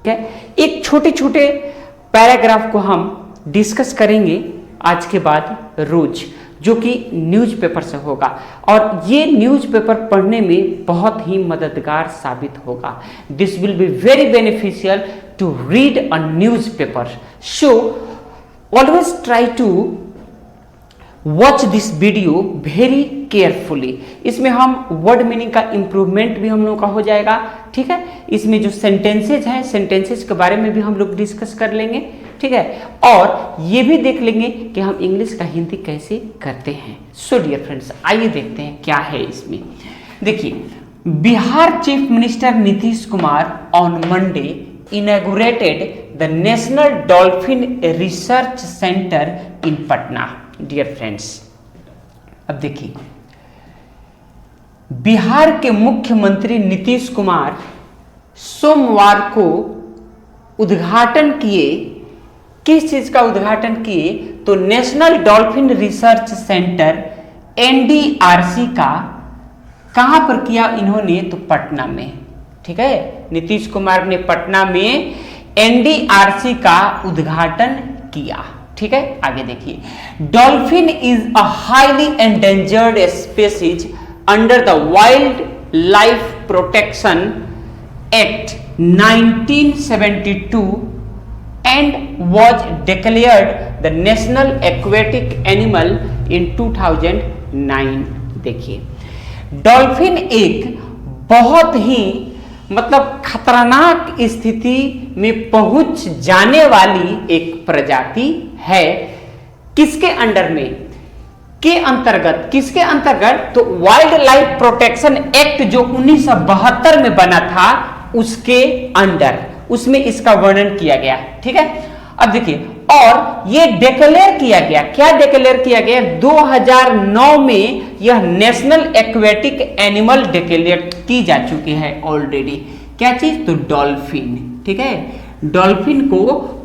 ठीक है, एक छोटे छोटे पैराग्राफ को हम डिस्कस करेंगे आज के बाद रोज, जो कि न्यूज़पेपर से होगा और ये न्यूज़पेपर पढ़ने में बहुत ही मददगार साबित होगा। This will be very beneficial to read a newspaper, so always try to watch this video very carefully. इसमें हम वर्ड मीनिंग का इंप्रूवमेंट भी हम लोग का हो जाएगा, ठीक है। इसमें जो सेंटेंसेज हैं, सेंटेंसेज के बारे में भी हम लोग डिस्कस कर लेंगे, ठीक है, और ये भी देख लेंगे कि हम इंग्लिश का हिंदी कैसे करते हैं। सो डियर फ्रेंड्स, आइए देखते हैं क्या है इसमें। देखिए, Bihar chief minister Nitish Kumar on Monday inaugurated the national dolphin research centre in Patna. Dear friends, अब देखिए, बिहार के मुख्यमंत्री नीतीश कुमार सोमवार को उद्घाटन किए। किस चीज का उद्घाटन किए? तो नेशनल डॉल्फिन रिसर्च सेंटर एनडीआरसी का। कहां पर किया इन्होंने? तो पटना में, ठीक है। नीतीश कुमार ने पटना में एनडीआरसी का उद्घाटन किया, ठीक है। आगे देखिए, dolphin is a highly endangered species under the wild life protection act 1972 and was declared the national aquatic animal in 2009। देखिए, डॉल्फिन एक बहुत ही मतलब खतरनाक स्थिति में पहुंच जाने वाली एक प्रजाति है। किसके अंडर में? के अंतर्गत। किसके अंतर्गत? तो वाइल्ड लाइफ प्रोटेक्शन एक्ट जो 1972 में बना था उसके अंडर, उसमें इसका वर्णन किया गया, ठीक है। अब देखिए, और ये डिक्लेयर किया गया। क्या डिक्लेयर किया गया? 2009 में यह नेशनल एक्वेटिक एनिमल डिक्लेयर की जा चुकी है ऑलरेडी। क्या चीज? तो डॉल्फिन, ठीक है। डॉल्फिन को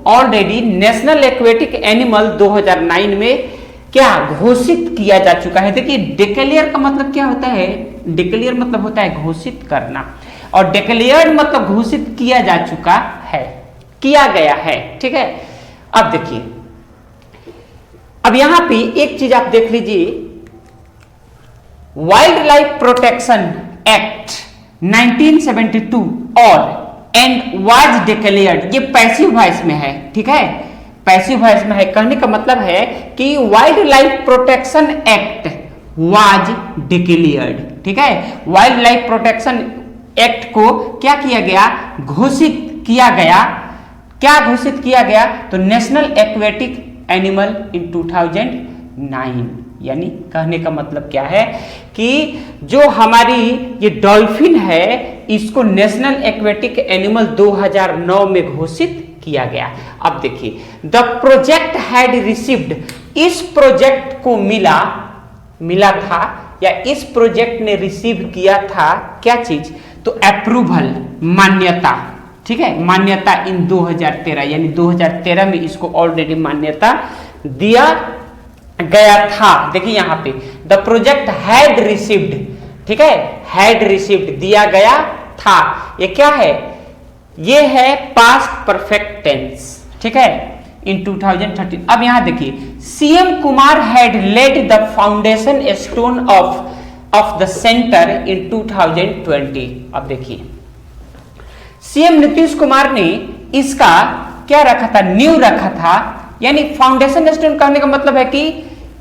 ऑलरेडी नेशनल एक्वेटिक एनिमल 2009 में क्या घोषित किया जा चुका है। देखिए, डिक्लेयर का मतलब क्या होता है? डिक्लेयर मतलब होता है घोषित करना, और डिक्लेयर्ड मतलब घोषित किया जा चुका है, किया गया है, ठीक है। अब देखिए, अब यहां पे एक चीज आप देख लीजिए, वाइल्ड लाइफ प्रोटेक्शन एक्ट 1972 और एंड वाज डिक्लेयर्ड, ये पैसिव वॉइस में है, ठीक है। पैसिव वॉइस में है, कहने का मतलब है कि wild life protection act was declared, ठीक है। वाइल्ड लाइफ प्रोटेक्शन एक्ट को क्या किया गया? घोषित किया गया। क्या घोषित किया गया? तो नेशनल एक्वेटिक एनिमल इन 2009। यानी कहने का मतलब क्या है कि जो हमारी ये डॉल्फिन है, इसको नेशनल एक्वेटिक एनिमल 2009 में घोषित किया गया। अब देखिए, द प्रोजेक्ट हैड रिसीव्ड, इस प्रोजेक्ट को मिला था या इस प्रोजेक्ट ने रिसीव किया था क्या चीज? तो अप्रूवल, मान्यता, ठीक है। मान्यता इन 2013, यानी 2013 में इसको ऑलरेडी मान्यता दिया गया था। देखिए यहां पे द प्रोजेक्ट हैड रिसीव्ड, ठीक है, हैड रिसीव्ड दिया गया था। ये क्या है? ये है पास्ट परफेक्ट टेंस, ठीक है, इन 2013। अब यहां देखिए, CM Kumar had laid the foundation stone of the centre in 2020। अब देखिए, सीएम नीतीश कुमार ने इसका क्या रखा था? नींव रखा था। यानी फाउंडेशन स्टोन कहने का मतलब है कि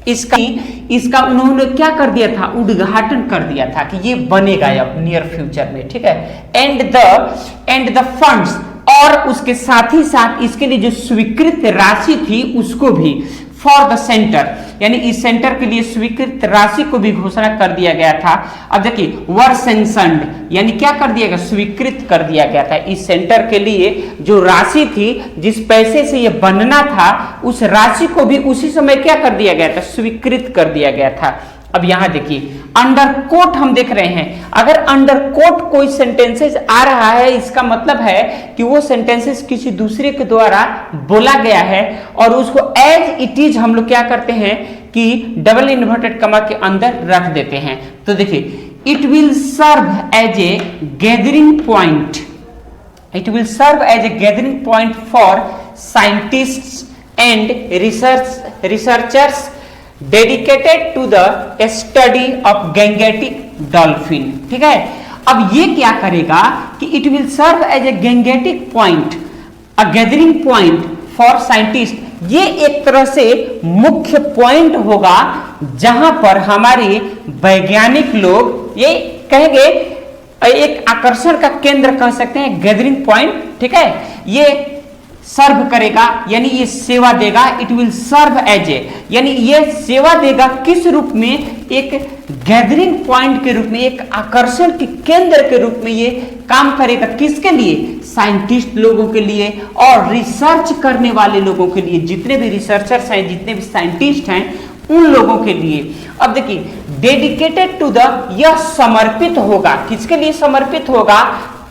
इसका उन्होंने क्या कर दिया था? उद्घाटन कर दिया था कि ये बनेगा अब नियर फ्यूचर में, ठीक है। एंड द फंड्स, और उसके साथ ही साथ इसके लिए जो स्वीकृत राशि थी उसको भी फॉर द सेंटर, यानी इस सेंटर के लिए स्वीकृत राशि को भी घोषणा कर दिया गया था। अब देखिए, वर सेंक्शनड, यानी क्या कर दिया गया? स्वीकृत कर दिया गया था। इस सेंटर के लिए जो राशि थी, जिस पैसे से ये बनना था, उस राशि को भी उसी समय क्या कर दिया गया था? स्वीकृत कर दिया गया था। अब यहां देखिए, अंडर कोट हम देख रहे हैं। अगर अंडर कोट कोई सेंटेंसेस आ रहा है, इसका मतलब है कि वो सेंटेंसेस किसी दूसरे के द्वारा बोला गया है, और उसको एज इट इज हम लोग क्या करते हैं कि डबल इन्वर्टेड कमा के अंदर रख देते हैं। तो देखिए, it will serve as a gathering point, It will serve as a gathering point for scientists and researchers dedicated to the study of Gangetic dolphin. ठीक है, अब ये क्या करेगा कि it will serve as a Gangetic point, a gathering point for scientists. ये एक तरह से मुख्य पॉइंट होगा जहां पर हमारे वैज्ञानिक लोग ये कहेंगे, एक आकर्षण का केंद्र कह सकते हैं, गैदरिंग पॉइंट. ठीक है, ये सर्व करेगा यानी ये सेवा देगा. It will serve as a, यानी ये सेवा देगा किस रूप में, एक गैदरिंग पॉइंट के रूप में, एक आकर्षण के केंद्र के रूप में ये काम करेगा. किसके लिए? साइंटिस्ट लोगों के लिए और रिसर्च करने वाले लोगों के लिए. जितने भी रिसर्चर्स हैं, जितने भी साइंटिस्ट हैं, उन लोगों के लिए. अब देखिए, डेडिकेटेड टू द, यह समर्पित होगा. किसके लिए समर्पित होगा?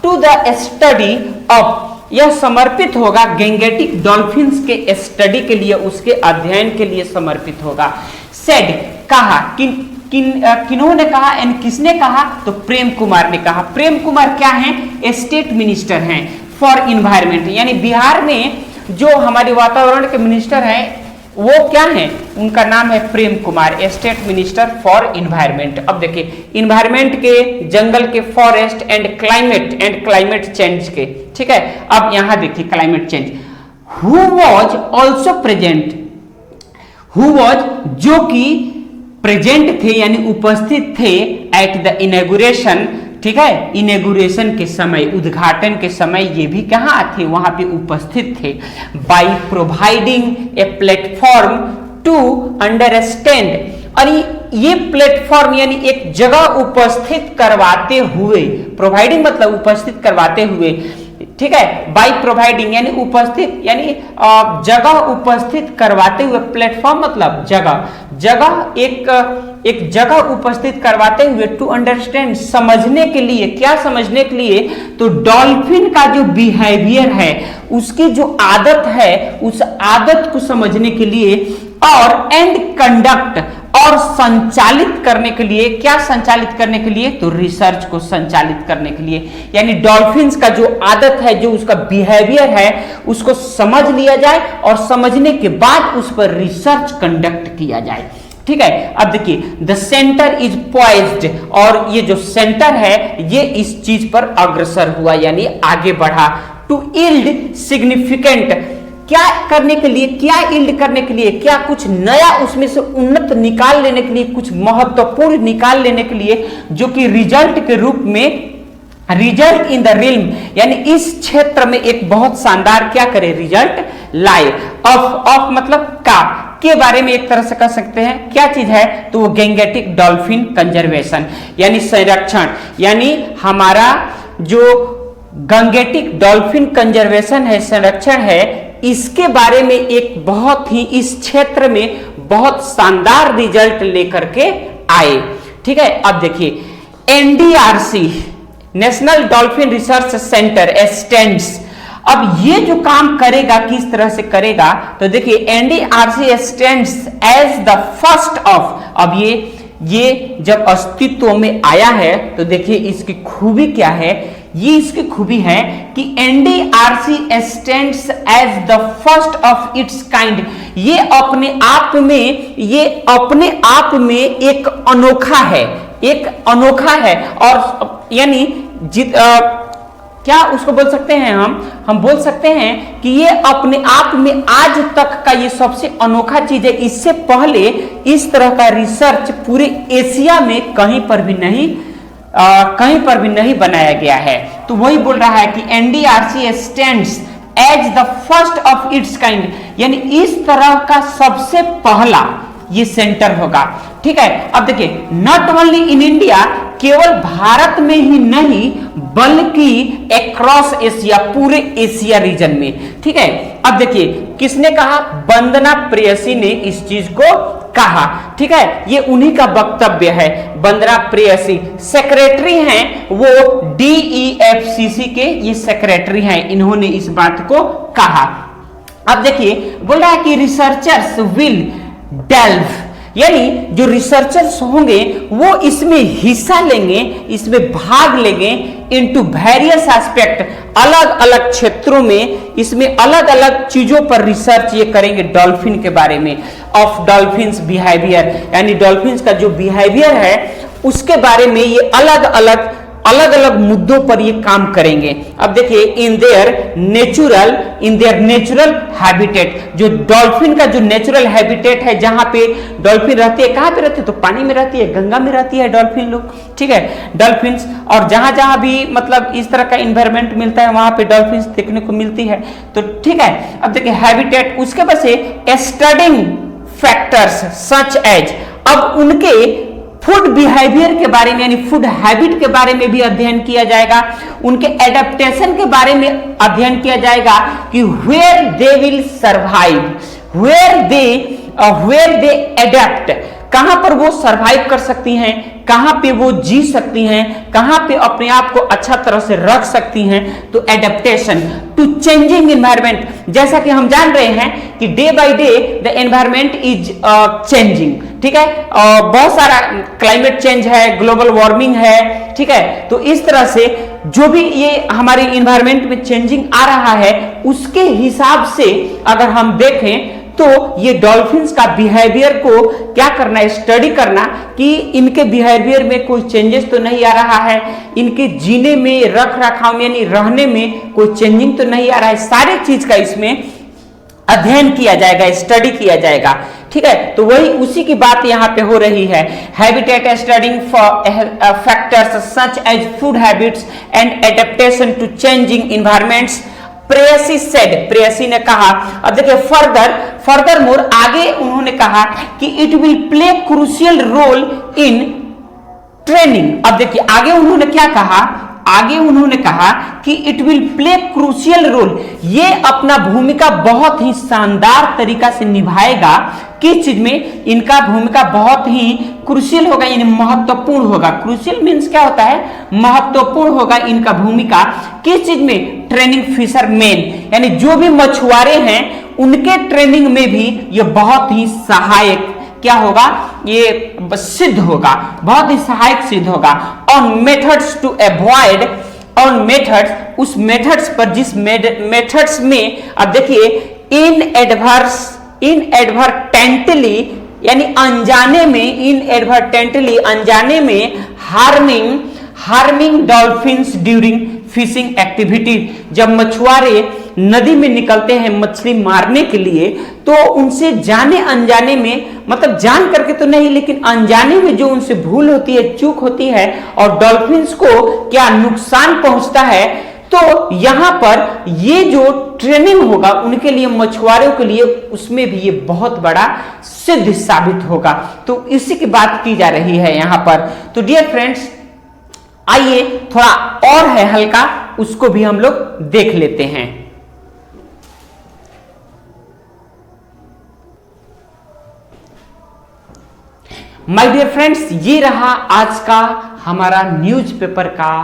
टू द स्टडी ऑफ, यह समर्पित होगा गैंगेटिक डॉल्फिन्स के स्टडी के लिए, उसके अध्ययन के लिए समर्पित होगा. सेड, कहा, किन्होंने कहा एंड किसने कहा? तो प्रेम कुमार ने कहा. प्रेम कुमार क्या हैं? स्टेट मिनिस्टर हैं फॉर इन्वायरमेंट, यानी बिहार में जो हमारे वातावरण के मिनिस्टर हैं वो क्या हैं? उनका नाम है Prem Kumar, state minister for environment. अब देखिए, इन्वायरमेंट के, जंगल के, फॉरेस्ट एंड क्लाइमेट चेंज के. ठीक है, अब यहां देखिए climate change. Who was also present, who was, जो कि प्रेजेंट थे यानी उपस्थित थे, एट द इनॉग्रेशन. ठीक है, इनॉग्रेशन के समय, उद्घाटन के समय ये भी कहाँ थे? वहां पे उपस्थित थे. By providing a platform to understand, और ये प्लेटफॉर्म यानी एक जगह उपस्थित करवाते हुए, प्रोवाइडिंग मतलब उपस्थित करवाते हुए. ठीक है, बाय प्रोवाइडिंग यानी उपस्थित, यानी जगह उपस्थित करवाते हुए. प्लेटफॉर्म मतलब जगह, एक जगह उपस्थित करवाते हुए. टू अंडरस्टैंड, समझने के लिए. क्या समझने के लिए? तो डॉल्फिन का जो बिहेवियर है, उसकी जो आदत है, उस आदत को समझने के लिए. और एंड कंडक्ट, और संचालित करने के लिए. क्या संचालित करने के लिए? तो रिसर्च को संचालित करने के लिए. यानी डॉल्फिन्स का जो आदत है, जो उसका बिहेवियर है, उसको समझ लिया जाए और समझने के बाद उस पर रिसर्च कंडक्ट किया जाए. ठीक है, अब देखिए, द सेंटर इज पॉइज्ड, और ये जो सेंटर है ये इस चीज पर अग्रसर हुआ यानी आगे बढ़ा. टू यील्ड सिग्निफिकेंट, क्या करने के लिए? क्या यील्ड करने के लिए? क्या कुछ नया उसमें से उन्नत निकाल लेने के लिए, कुछ महत्वपूर्ण निकाल लेने के लिए, जो कि रिजल्ट के रूप में, रिजल्ट इन द रिल्म, यानी इस क्षेत्र में एक बहुत शानदार क्या करे? रिजल्ट लाए. ऑफ मतलब का, के बारे में एक तरह से कह सकते हैं. क्या चीज है? तो वो गैंगेटिक डॉल्फिन कंजर्वेशन यानी संरक्षण, यानी हमारा जो गैंगेटिक डॉल्फिन कंजर्वेशन है, संरक्षण है, इसके बारे में एक बहुत ही, इस क्षेत्र में बहुत शानदार रिजल्ट लेकर के आए. ठीक है, अब देखिए, NDRC, national dolphin research centre stands. अब ये जो काम करेगा किस तरह से करेगा? तो देखिए, NDRC stands as the first of. अब ये जब अस्तित्व में आया है तो देखिए इसकी खूबी क्या है. ये इसकी खूबी है कि NDRC stands as the first of its kind. ये अपने आप में एक अनोखा है, एक अनोखा है. और यानी क्या उसको बोल सकते हैं हम बोल सकते हैं कि ये अपने आप में आज तक का ये सबसे अनोखा चीज है. इससे पहले इस तरह का रिसर्च पूरे एशिया में कहीं पर भी नहीं बनाया गया है. तो वही बोल रहा है कि NDRC stands as the first of its kind, यानी इस तरह का सबसे पहला ये सेंटर होगा. ठीक है, अब देखिए, नॉट ओनली इन इंडिया, केवल भारत में ही नहीं बल्कि अक्रॉस एशिया, पूरे एशिया रीजन में. ठीक है, अब देखिए किसने कहा? वंदना प्रेयसी ने इस चीज को कहा. ठीक है, ये उन्हीं का वक्तव्य है. वंदना प्रेयसी सेक्रेटरी हैं, वो डीईएफसीसी के ये सेक्रेटरी हैं, इन्होंने इस बात को कहा. अब देखिए, बोल रहा है कि रिसर्चर्स विल डेल्व, यानी जो रिसर्चर्स होंगे वो इसमें हिस्सा लेंगे, इसमें भाग लेंगे इनटू वेरियस एस्पेक्ट, अलग अलग क्षेत्रों में इसमें अलग अलग चीजों पर रिसर्च ये करेंगे डॉल्फिन के बारे में, ऑफ डॉल्फिन्स बिहेवियर, यानी डॉल्फिन्स का जो बिहेवियर है उसके बारे में ये अलग अलग मुद्दों पर ये काम करेंगे। अब देखिए इन देयर नेचुरल हैबिटेट, जो डॉल्फिन का जो नेचुरल हैबिटेट है, जहां पे डॉल्फिन रहती है, कहां पे रहती है, तो पानी में रहती है, गंगा में रहती है डॉल्फिन लोग, ठीक है, डॉल्फिन्स, और जहां जहां भी मतलब इस तरह का इन्वायरमेंट मिलता है वहां पे डॉल्फिन्स देखने को मिलती है, तो ठीक है। अब देखिए हैबिटेट, उसके बाद से स्टडिंग फैक्टर्स सच एज, अब उनके फूड बिहेवियर के बारे में यानी फूड हैबिट के बारे में भी अध्ययन किया जाएगा, उनके एडेप्टेशन के बारे में अध्ययन किया जाएगा कि where they will survive, where they adapt, कहां पर वो सर्वाइव कर सकती हैं, कहां पे वो जी सकती हैं, कहां पे अपने आप को अच्छा तरह से रख सकती हैं, तो एडेप्टेशन टू चेंजिंग एनवायरनमेंट, जैसा कि हम जान रहे हैं कि day by day the environment is changing, ठीक है, बहुत सारा क्लाइमेट चेंज है, ग्लोबल वार्मिंग है, ठीक है, तो इस तरह से जो भी ये हमारे एनवायरनमेंट में चेंजिंग आ रहा है उसके हिसाब से अगर हम देखें तो ये डॉल्फिन्स का बिहेवियर को क्या करना है, स्टडी करना कि इनके बिहेवियर में कोई चेंजेस तो नहीं आ रहा है, इनके जीने में, रख रखाव में यानी रहने में कोई चेंजिंग तो नहीं आ रहा है, सारे चीज का इसमें अध्ययन किया जाएगा, स्टडी किया जाएगा, ठीक है। तो वही उसी की बात यहां पे हो रही है, habitat studying for factors such as food habits and adaptation to changing environments, Preyasi said, Preyasi ने कहा। अब देखिए फर्दर मोर आगे उन्होंने कहा कि it will play crucial role in training. अब देखिए आगे उन्होंने क्या कहा, आगे उन्होंने कहा कि it will play crucial role, ये अपना भूमिका बहुत ही शानदार तरीका से निभाएगा, किस चीज में, इनका भूमिका बहुत ही क्रूशियल होगा यानी महत्वपूर्ण होगा, क्रूशियल मींस क्या होता है, महत्वपूर्ण होगा इनका भूमिका, किस चीज में, ट्रेनिंग फिशरमैन, यानी जो भी मछुआरे हैं उनके ट्रेनिंग में भी ये बहुत ही सहायक क्या होगा, ये सिद्ध होगा, बहुत ही सहायक सिद्ध होगा। On methods to avoid, on methods, उस मेथड्स पर जिस मेथड्स में, अब देखिए इनएडवर्टेंटली यानी अनजाने में, इनएडवर्टेंटली अनजाने में harming dolphins during fishing activity, जब मछुआरे नदी में निकलते हैं मछली मारने के लिए तो उनसे जाने अनजाने में, मतलब जान करके तो नहीं लेकिन अनजाने में जो उनसे भूल होती है, चूक होती है और डॉल्फिन्स को क्या नुकसान पहुंचता है, तो यहां पर ये जो ट्रेनिंग होगा उनके लिए, मछुआरों के लिए, उसमें भी ये बहुत बड़ा सिद्ध साबित होगा। तो इसी की बात की जा रही है यहां पर। तो डियर फ्रेंड्स आइए थोड़ा और है हल्का, उसको भी हम लोग देख लेते हैं। माय डियर फ्रेंड्स, ये रहा आज का हमारा न्यूज़पेपर का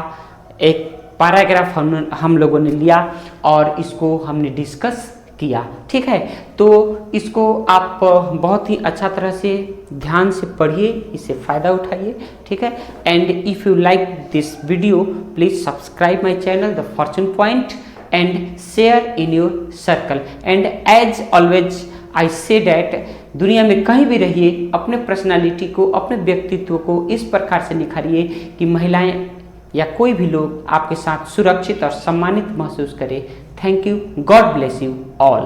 एक पैराग्राफ हम लोगों ने लिया और इसको हमने डिस्कस किया, ठीक है। तो इसको आप बहुत ही अच्छा तरह से ध्यान से पढ़िए, इससे फायदा उठाइए, ठीक है। And if you like this video please subscribe my channel the fortune point and share in your circle. And as always I say that, दुनिया में कहीं भी रहिए अपने पर्सनालिटी को, अपने व्यक्तित्व को इस प्रकार से निखारिए कि महिलाएं या कोई भी लोग आपके साथ सुरक्षित और सम्मानित महसूस करे। Thank you, God bless you all.